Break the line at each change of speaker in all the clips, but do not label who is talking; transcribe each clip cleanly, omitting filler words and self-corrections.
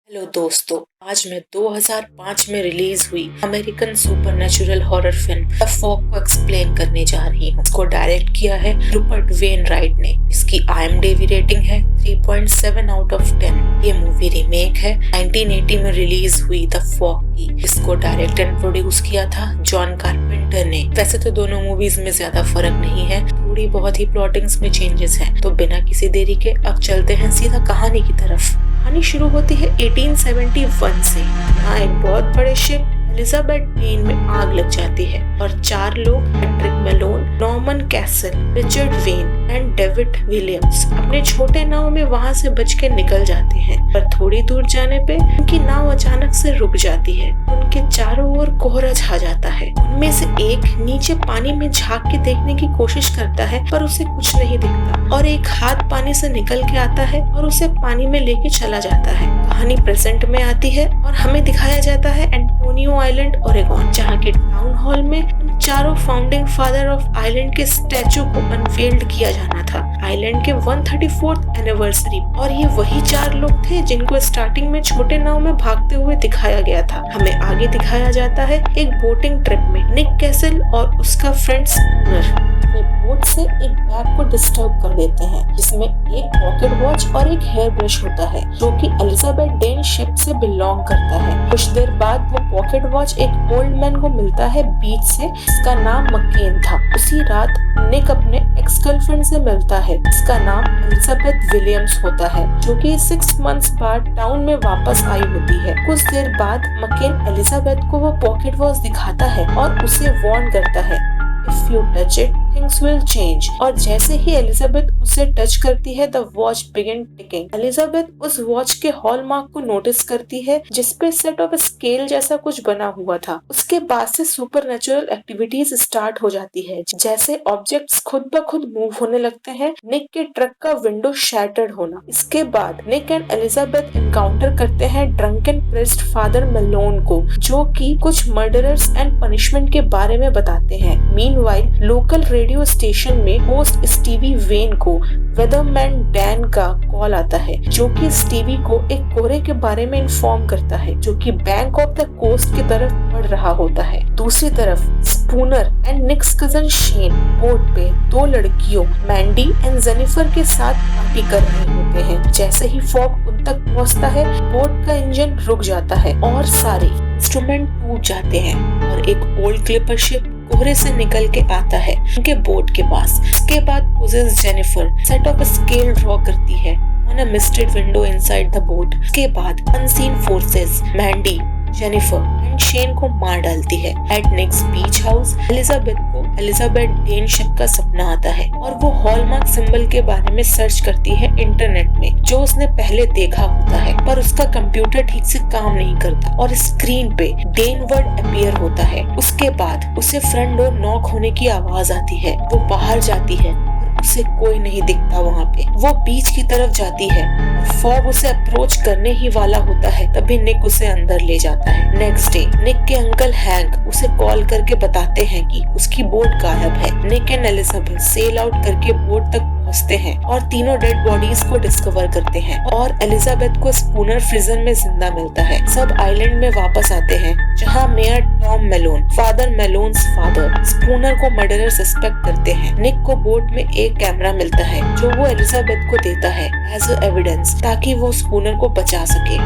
Hello दोस्तों, आज मैं 2005 में रिलीज हुई American supernatural horror film the fog को एक्सप्लेन करने जा रही हूँ। इसको डायरेक्ट किया है रूपर्ट वेनराइट ने। इसकी IMDb रेटिंग है 3.7 आउट ऑफ 10। ये मूवी रीमेक है 1980 में रिलीज हुई द फॉग की। इसको डायरेक्ट एंड प्रोड्यूस किया था जॉन कारपेंटर ने। वैसे तो दोनों मूवीज में ज्यादा फर्क नहीं है, थोड़ी बहुत ही प्लॉटिंग्स में चेंजेस हैं। तो बिना किसी देरी के अब चलते हैं सीधा कहानी की तरफ। कहानी शुरू होती है 1871 से। यहाँ एक बहुत बड़े शिप एलिजाबेथ डेन में आग लग जाती है और 4 लोग Patrick Malone, Norman castle, Richard when and David Williams अपने छोटे नाव में वहाँ से बच के निकल जाते हैं। पर थोड़ी दूर जाने पे उनकी नाव अचानक से रुक जाती है। उनके चारों ओर कोहरा छा जाता है। उनमें से एक नीचे पानी में झांक के देखने की कोशिश करता है पर उसे कुछ नहीं दिखता और एक हाथ पानी से निकल के आता है और उसे पानी में लेके चला जाता है। कहानी प्रेजेंट में आती है और हमें दिखाया जाता है एंटोनियो आइलैंड, ओरेगन, जहाँ के टाउन हॉल में उन चारों फाउंडिंग फादर ऑफ आइलैंड के स्टैचू को अनवेल्ड किया जाना था आइलैंड के 134th एनिवर्सरी। और ये वही 4 लोग थे जिनको स्टार्टिंग में छोटे नाव में भागते हुए दिखाया गया था। हमें आगे दिखाया जाता है एक बोटिंग ट्रिप में निक कैसल और उसका फ्रेंड स्पूनर बोट से एक बैग को डिस्टर्ब कर देते हैं जिसमें एक पॉकेट वॉच और एक हेयर ब्रश होता है जो कि एलिजाबेथ डेन शिप से बिलोंग करता है। कुछ देर बाद वो पॉकेट वॉच एक ओल्ड मैन को मिलता है बीच से, जिसका नाम मकेन था। उसी रात निक अपने एक्स गर्लफ्रेंड से मिलता है, जिसका नाम एलिजाबेथ विलियम्स होता है, जो कि 6 मंथ्स बाद टाउन में वापस आई होती है। कुछ देर बाद मकेन एलिजाबेथ को वो पॉकेट वॉच दिखाता है और उसे वार्न करता है, If you touch it, things will change। और जैसे ही एलिजाबेथ उसे टच करती है, the watch begin ticking। Elizabeth उस वॉच के हॉलमार्क को नोटिस करती है जिसपे सेट ऑफ स्केल जैसा कुछ बना हुआ था। उसके बाद से सुपरनैचुरल एक्टिविटीज स्टार्ट हो जाती है, जैसे ऑब्जेक्ट्स खुद ब खुद मूव होने लगते हैं, निक के ट्रक का विंडो शैटर्ड होना। इसके बाद निक एंड एलिजाबेथ एनकाउंटर करते हैं ड्रंकन प्रिस्ट फादर मेलोन को, जो कि कुछ मर्डरर्स एंड पनिशमेंट के बारे में बताते हैं। मीनवाइल लोकल रेडियो स्टेशन में होस्ट स्टीवी वेन को वेदरमैन डैन का कॉल आता है, जो कि स्टीवी को एक कोहरे के बारे में इन्फॉर्म करता है जो कि बैंक ऑफ द कोस्ट की तरफ बढ़ रहा होता है। दूसरी तरफ Spooner and Nick's cousin Shane boat पे 2 लड़कियों मैंडी एंड जेनिफर के साथ पार्टी कर रहे होते हैं। जैसे ही फॉग उन तक पहुंचता है, बोट का इंजन रुक जाता है और सारे इंस्ट्रूमेंट टूट जाते हैं और एक ओल्ड क्लिपर शिप कोहरे से निकल के आता है उनके बोट के पास। इसके बाद possesses Jennifer set off scale draw करती है on a misted window inside the boat. इसके बाद unseen forces Mandy, Jennifer and Shane को मार डालती है। At Nick's beach house Elizabeth को एलिजाबेथ डेन शिप का सपना आता है और वो हॉलमार्क सिंबल के बारे में सर्च करती है इंटरनेट में, जो उसने पहले देखा होता है, पर उसका कंप्यूटर ठीक से काम नहीं करता और स्क्रीन पे डेन वर्ड अपीयर होता है। उसके बाद उसे फ्रंट डोर नॉक होने की आवाज आती है। वो बाहर जाती है, उसे कोई नहीं दिखता वहाँ पे। वो बीच की तरफ जाती है और फॉग उसे अप्रोच करने ही वाला होता है, तभी निक उसे अंदर ले जाता है। नेक्स्ट डे निक के अंकल हैंक उसे कॉल करके बताते हैं कि उसकी बोट गायब है। Nick and Elizabeth sail out करके बोट तक पहुंचते हैं और तीनों डेड बॉडीज को डिस्कवर करते हैं और एलिजाबेथ को स्पूनर प्रिजन में जिंदा मिलता है। सब आइलैंड में वापस आते हैं जहां mayor Tom Malone, father Malone's father, Spooner को मर्डरर सस्पेक्ट करते हैं। निक को बोट में एक कैमरा मिलता है जो वो एलिजाबेथ को देता है एज अ एविडेंस, ताकि वो स्पूनर को बचा सके।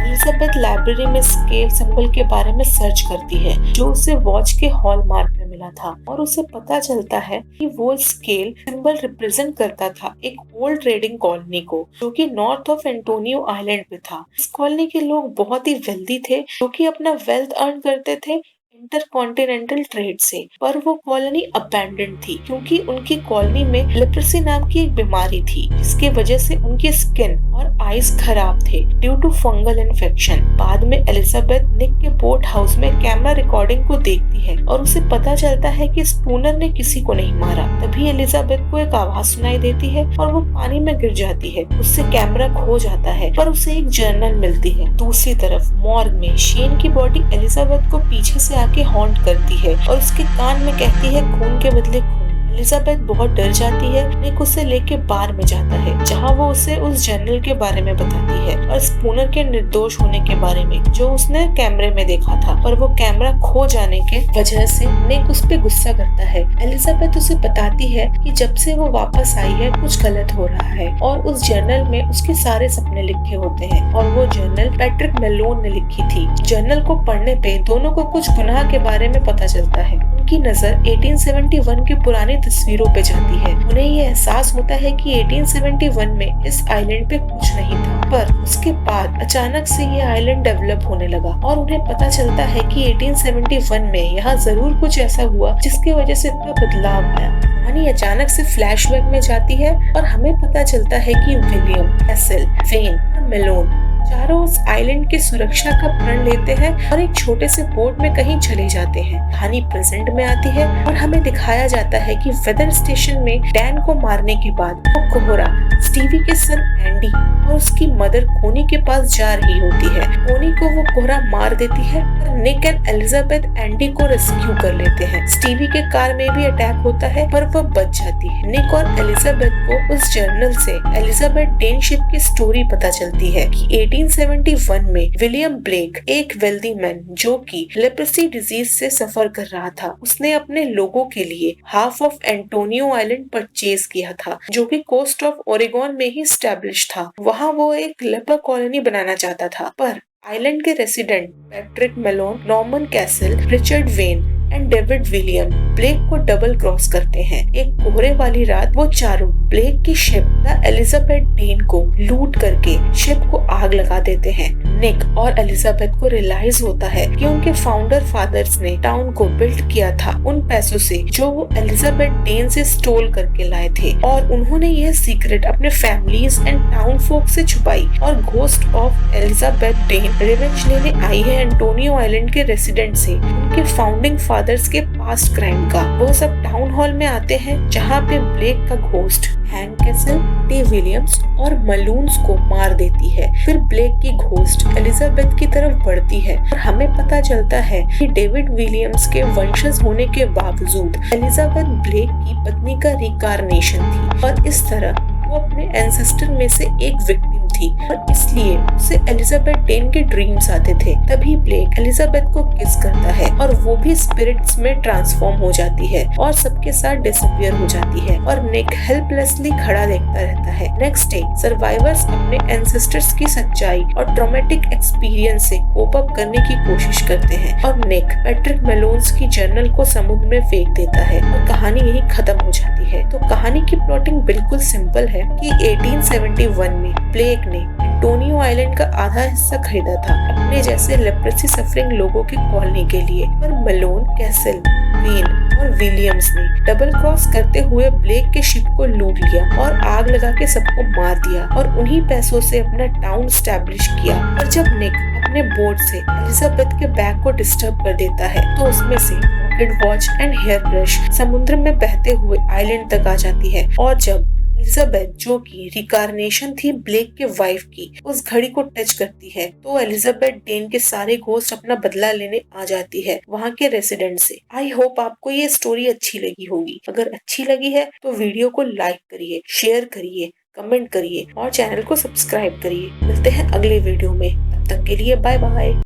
एलिजाबेथ लाइब्रेरी में स्केल सिंबल के बारे में सर्च करती है जो उसे वॉच के हॉलमार्क में मिला था और उसे पता चलता है कि वो स्केल सिंबल रिप्रेजेंट करता था एक ओल्ड ट्रेडिंग कॉलोनी को, जो कि नॉर्थ ऑफ एंटोनियो आइलैंड पे था। इस कॉलोनी के लोग बहुत ही वेल्दी थे, जो कि अपना वेल्थ अर्न करते थे इंटरकॉन्टिनेंटल ट्रेड से। पर वो कॉलोनी अबैंडन थी क्योंकि उनकी कॉलोनी में लेप्रेसी नाम की एक बीमारी थी, जिसकी वजह से उनके स्किन और आईज खराब थे ड्यू टू फंगल इन्फेक्शन। बाद में एलिजाबेथ निक के बोट हाउस में कैमरा रिकॉर्डिंग को देखती है और उसे पता चलता है कि स्पूनर ने किसी को नहीं मारा। तभी एलिजाबेथ को एक आवाज सुनाई देती है और वो पानी में गिर जाती है। उससे कैमरा खो जाता है पर उसे एक जर्नल मिलती है। दूसरी तरफ मॉर्ग में शेन की बॉडी एलिजाबेथ को पीछे से आके हॉन्ट करती है और उसके कान में कहती है खून के बदले खून। एलिजाबेथ बहुत डर जाती है। निक उसे लेके बार में जाता है जहाँ वो उसे उस जनरल के बारे में बताती है और स्पूनर के निर्दोष होने के बारे में जो उसने कैमरे में देखा था, पर वो कैमरा खो जाने के वजह से निक उस पे गुस्सा करता है। एलिजाबेथ उसे बताती है कि जब से वो वापस आई है कुछ गलत हो रहा है और उस जर्नल में उसके सारे सपने लिखे होते हैं और वो जर्नल पैट्रिक मेलोन ने लिखी थी। जर्नल को पढ़ने पे दोनों को कुछ गुनाह के बारे में पता चलता है। उनकी नजर 1871 की पुरानी तस्वीरों पे जाती है। उन्हें ये एहसास होता है कि 1871 में इस आइलैंड पे कुछ नहीं था, पर उसके बाद अचानक से ये आइलैंड डेवलप होने लगा और उन्हें पता चलता है कि 1871 में यहाँ जरूर कुछ ऐसा हुआ जिसकी वजह से इतना बदलाव आया। कहानी अचानक से फ्लैशबैक में जाती है और हमें पता चलता है कि विलियम, कैसल, वेन और मेलोन चारों उस आइलैंड की सुरक्षा का प्रण लेते हैं और एक छोटे से बोट में कहीं चले जाते हैं। कहानी प्रेजेंट में आती है और हमें दिखाया जाता है कि वेदर स्टेशन में डैन को मारने के बाद वो कोहरा स्टीवी के सन एंडी और उसकी मदर कोनी के पास जा रही होती है। कोनी को वो कोहरा मार देती है और निक एंड एलिजाबेथ एंडी को रेस्क्यू कर लेते हैं। स्टीवी के कार में भी अटैक होता है पर वो बच जाती है। निक और एलिजाबेथ को उस जर्नल से एलिजाबेथ डेन शिप की स्टोरी पता चलती है कि 1871 में विलियम ब्लेक एक वेल्दी मैन जो कि लेप्रेसी डिजीज से सफर कर रहा था, उसने अपने लोगों के लिए half of Antonio island purchase किया था जो कि कोस्ट ऑफ ओरेगन में ही स्टैब्लिश था। वहाँ वो एक लेपर कॉलोनी बनाना चाहता था, पर आइलैंड के resident Patrick Malone, Norman castle, Richard when and David William Blake को डबल क्रॉस करते हैं। एक कोहरे वाली रात वो चारों ब्लेक की शिप द एलिजाबेथ डेन को लूट करके शिप को आग लगा देते हैं। निक और एलिजाबेथ को रियलाइज होता है कि उनके फाउंडर फादर्स ने टाउन को बिल्ड किया था उन पैसों से जो वो एलिजाबेथ डेन से स्टोल करके लाए थे और उन्होंने यह सीक्रेट अपने फैमिलीज एंड टाउन फोक से छुपाई और ghost of Elizabeth Dane revenge लेने आई है एंटोनियो आइलैंड के रेसिडेंट से उनके फाउंडिंग फादर्स के पास्ट क्राइम का। वो सब टाउन हॉल में आते हैं जहाँ पे ब्लेक का ghost hang castle, T Williams और मलून्स को मार देती है। फिर ब्लेक की घोस्ट एलिजाबेथ की तरफ बढ़ती है और हमें पता चलता है कि डेविड विलियम्स के वंशज होने के बावजूद एलिजाबेथ ब्लेक की पत्नी का रिकारनेशन थी और इस तरह वो अपने एंसेस्टर में से एक विक्टिम थी और इसलिए उसे एलिजाबेथ डेन के ड्रीम्स आते थे। तभी ब्लेक एलिजाबेथ को किस करता है और वो भी स्पिरिट्स में ट्रांसफॉर्म हो जाती है और सबके साथ डिसअपियर हो जाती है और निक हेल्पलेसली खड़ा देखता रहता है। नेक्स्ट डे सर्वाइवर्स अपने एंसेस्टर्स की सच्चाई और ट्रॉमेटिक एक्सपीरियंस से कोप अप करने की कोशिश करते हैं और निक पैट्रिक मेलोन्स की जर्नल को समुद्र में फेंक देता है और कहानी यही खत्म हो जाती है। तो कहानी की प्लॉटिंग बिल्कुल सिंपल है कि 1871 में ब्लेक ने एंटोनियो आइलैंड का आधा हिस्सा खरीदा था अपने जैसे लेप्रेसी सफरिंग लोगों की कॉलोनी के लिए, पर मलोन, कैसल, वेन और विलियम्स ने डबल क्रॉस करते हुए ब्लेक के शिप को लूट लिया और आग लगा के सबको मार दिया और उन्हीं पैसों से अपना टाउन स्टैब्लिश किया। और जब निक अपने बोट से एलिजाबेथ के बैग को डिस्टर्ब कर देता है तो उसमें से pocket watch and hair brush समुद्र में बहते हुए आइलैंड तक आ जाती है और जब एलिजाबेथ जो कि रिकारनेशन थी ब्लेक के वाइफ की, उस घड़ी को टच करती है तो एलिजाबेथ डेन के सारे घोस्ट अपना बदला लेने आ जाती है वहाँ के रेसिडेंट से। आई होप आपको ये स्टोरी अच्छी लगी होगी। अगर अच्छी लगी है तो वीडियो को लाइक करिए, शेयर करिए, कमेंट करिए और चैनल को सब्सक्राइब करिए। मिलते हैं अगले वीडियो में, तब तक के लिए बाय बाय।